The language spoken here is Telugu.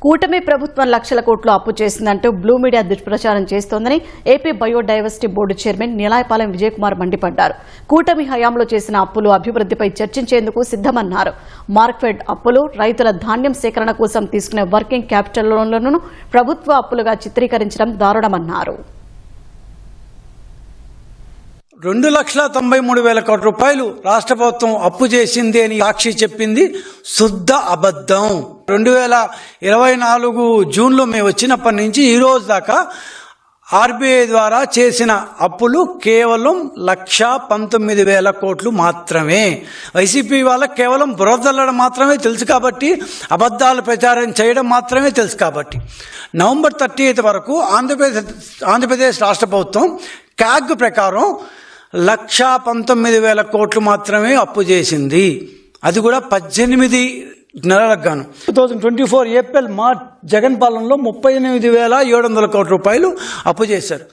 కూటమి ప్రభుత్వం లక్షల కోట్లు అప్పు చేసిందంటూ బ్లూ మీడియా దుష్ప్రచారం చేస్తోందని AP biodiversity board chairman Neelayapalem Vijayakumar మండిపడ్డారు. కూటమి హయాంలో చేసిన అప్పులు అభివృద్ధిపై చర్చించేందుకు సిద్దమన్నారు. మార్క్ఫెడ్ అప్పులు, రైతుల ధాన్యం సేకరణ కోసం తీసుకునే వర్కింగ్ క్యాపిటల్ లోన్లను ప్రభుత్వ అప్పులుగా చిత్రీకరించడం దారుణమన్నారు. 2,93,000 కోట్ల రూపాయలు రాష్ట్ర ప్రభుత్వం అప్పు చేసింది అని సాక్షి చెప్పింది శుద్ధ అబద్ధం. 2024 జూన్లో మేము వచ్చినప్పటి నుంచి ఈ రోజు దాకా ఆర్బీఐ ద్వారా చేసిన అప్పులు కేవలం 1,19,000 కోట్లు మాత్రమే. వైసీపీ వాళ్ళకి కేవలం బురదల్లడం మాత్రమే తెలుసు కాబట్టి, అబద్ధాలు ప్రచారం చేయడం మాత్రమే తెలుసు కాబట్టి, నవంబర్ 30 వరకు ఆంధ్రప్రదేశ్ రాష్ట్ర ప్రభుత్వం క్యాగ్ ప్రకారం 1,19,000 కోట్లు మాత్రమే అప్పు చేసింది. అది కూడా 18 నెలలకు గాను. 2024 ఏప్రిల్ మార్చ్ జగన్ పాలనలో 38,700 కోట్ల రూపాయలు అప్పు చేశారు.